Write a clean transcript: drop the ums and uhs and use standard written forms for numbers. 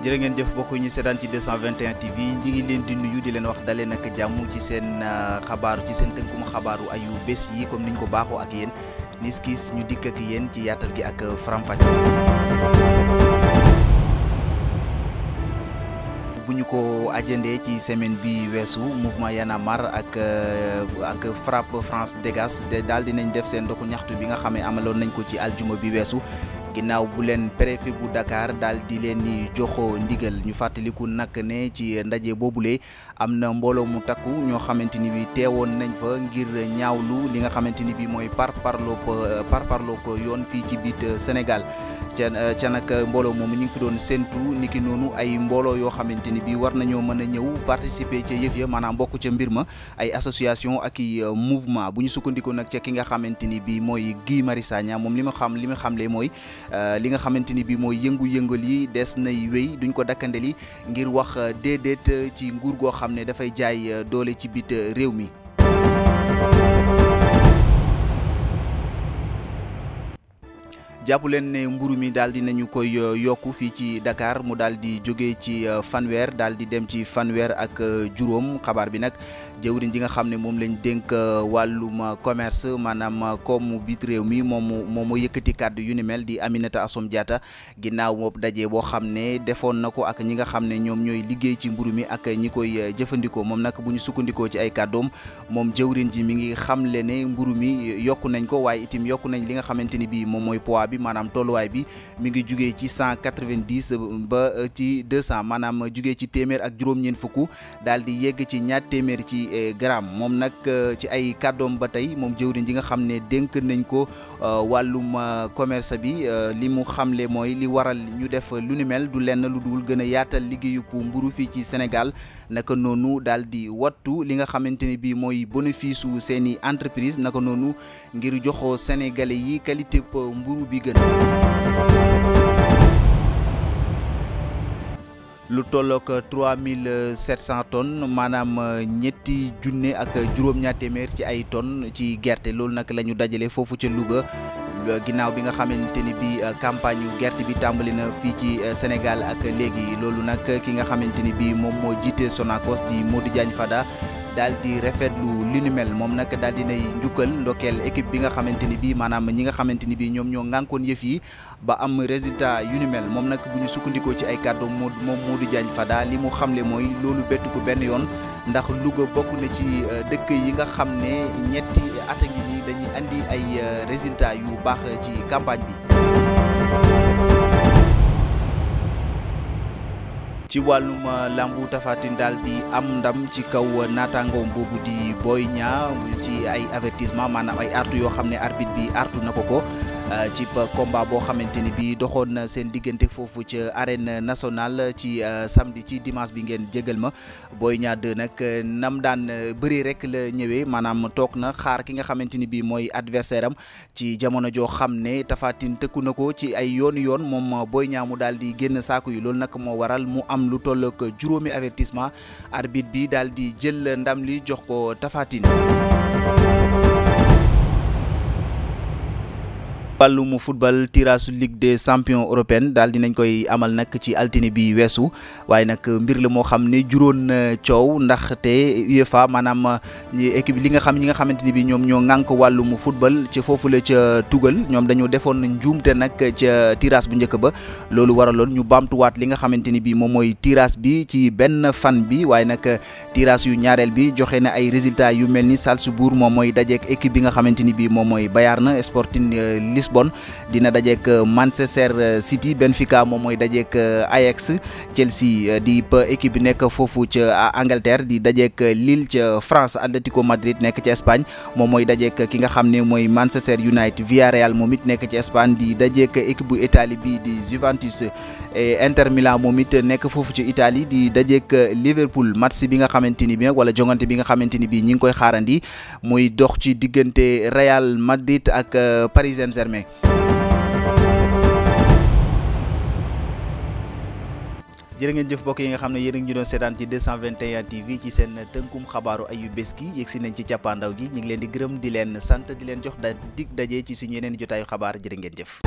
jërë ngeen jëf bokk ñu seetaan ci 221 TV ñi ngi leen di nuyu di leen wax dalee nag jàmm ci seen xabaaru ci seen tënkum xabaaru ayu bés yi comme niñ ko baaxoo ak yéen niskis ñu dikk ak yéen ci yaatal gi ak faram-fàcce. bu ñu ko ajandee ci semaine bi weesu mouvement Y'en a marre ak frappe France dégage daal dinañ def seen ndoku ñaxtu bi nga xamee amaloon nañ ko ci aljuma bi weesu. ginnaaw bu leen préfet bu Dakar daal di leen ni joxo ndigal ñu fàttaliku nag ne ci ndaje boobule am na mbooloo mu takku ñoo xamante ni bi teewoon nañ fa ngir ñaawlu li nga xamante ni bi mooy parparloo ko yoon fii ci biir Sénégal ca nag mbooloo moomu ñu ngi fi doon séntu niki noonu ay mbooloo yoo xamante ni bi war nañoo mën a ñëw participer ca yëf ya maanaam bokk ca mbir ma ay association ak i mouvement bu ñu sukkandikoo nag ca ki nga xamante ni bi mooy Guy Marius Sagna moom li ma xamle mooy li nga xamante ni bii mooy yëngu-yëngal yi des nay wéy duñ ko dakkandeli ngir wax déedéet ci nguur goo xam ne dafay jaay doole ci biit réew mi. jàpp leen ne mburu mi daal di nañu koy yokku fii ci Dakar mu daal di jóge ci fanweer daal di dem ci fanweer ak juróom xabaar bi nag jëwriñ ji nga xam ne moom lañ dénk wàllum commerce maanaam koomu biit réew mi moom moo yëkkati kàddu yu ni mel di Aminata Assome Diatta ginnaaw moom daje boo xam ne defoon na ko ak ñi nga xam ne ñoom ñooy liggéey ci mburu mi ak ñi koy jëfandikoo moom nag bu ñu sukkandikoo ci ay kàddoom moom jëwriñ ji mi ngi xamle ne mburu mi yokku nañ ko waaye itam yokku nañ li nga xamante ni bii moom mooy poids bi maanaam tolluwaay bi mi ngi jugee ci 190 ba ci 200 maanaam jugee ci téeméer ak juróom-ñeent fukk daal di yegg ci ñaar téeméer ci gramme moom nag ci ay kàddoom ba tey moom jëwriñ ji nga xam ne dénk nañ ko wàllum commerce bi li mu xamle mooy li waral ñu def lu ni mel du lenn lu dul gën a yaatal liggéeyu mburu fii ci Sénégal naka noonu daal di wattu li nga xamante ni bii mooy bénéfice su seen i entreprise naka noonu ngir joxo sénégalais yi qualité mburu bi gën. lu tollook 3700 tonnes maanaam ñetti junne ak juróom-ñaar téeméer ci ay tonnes ci gerte loolu nag la ñu dajale foofu ca Louga ginnaaw bi nga xamante ni bi campagne yu gerte bi tàmbali na fii ci Sénégal ak léegi loolu nag ki nga xamante ni bi moom moo jiite Sonacos di Modou Diagne Fada daal di rafetlu li ni mel moom nag daal di nay njukkal ndokkeel équipe bi nga xamante ni bii maanaam ñi nga xamante ni bii ñoom ñoo ŋànkoon yëf yi ba am résultat yu ni mel moom nag bu ñu sukkandikoo ci ay kàddu moom Modou Diagne Fada li mu xamle mooy loolu bettu ko benn yoon ndax Louga bokk na ci dëkk yi nga xam ne ñetti at a ngi nii dañuy andi ay résultat yu baax ci campagne bi. ci wàllum lambu Tapha Tine daal di am ndam ci kaw naataangoom boobu di Boy Niang ci ay avertissement maanaam ay artu yoo xam ne arbitre bi artu na ko ci combat boo xamante ni bi doxoon na seen diggante foofu ci arène nationale ci samedi ci dimanche bi ngeen jégal ma Boy Niang 2 nag nam daan bëri rek la ñëwee maanaam toog na xaar ki nga xamante ni bi mooy adversaire am ci jamono joo xam ne Tapha Tine tëkku na ko ci ay yoon moom Boy Niang mu daal di génn saako yi loolu nag moo waral mu am lu toll ak juróomi avertissement arbitre bi daal di jël ndam li jox ko Tapha Tine. wàllum football tirage Ligue des champions européenne daal dinañ koy amal nag ci altine bi weesu waaye nag mbir la moo xam ne juróon coow ndaxte UEFA maanaam équipe ñi nga xamante ni bi ñoom ñoo ŋànk wàllum football ci foofu la ca tugal ñoom dañoo defoon njuumte nag ca tirage bu njëkk ba loolu waraloon ñu baamtuwaat li nga xamante ni bi moom mooy tirage bi ci benn fan bi waaye nag tirage yu ñaareel bi joxe na ay résultats yu mel ni Salzbourg moom mooy dajeek équipe bi nga xamante ni bi moom mooy Bayern Sporting Lisbonne dina dajeek Manchester City Benfica moom mooy dajeek Ajax Chelsea di équipe bi nekk foofu ca Angleterre di dajeek Lille ca France Atlético Madrid nekk ci Espagne moom mooy dajeek ki nga xam ne mooy Manchester United Villarreal moom it nekk ci Espagne di dajeek équipe bu Italie bi di Juventus Inter Milan moom it nekk foofu ci Italie di dajeek Liverpool match bi nga xamante ni bi wala jongante bi nga xamante ni bi ñi ngi koy xaarandi muy dox ci diggante Real Madrid ak Paris Saint-Germain. jërë ngeen jëf mbokk yi nga xam ne yéen a ngi ñu doon seetaan ci 221 TV ci seen tënkum xabaaru ayu bés gi yegg si nañ ci càppaandaw gi ñu ngi leen di gërëm di leen sant di leen jox dig daje ci suñu yeneen jotaayu xabaar jërë ngeen jëf.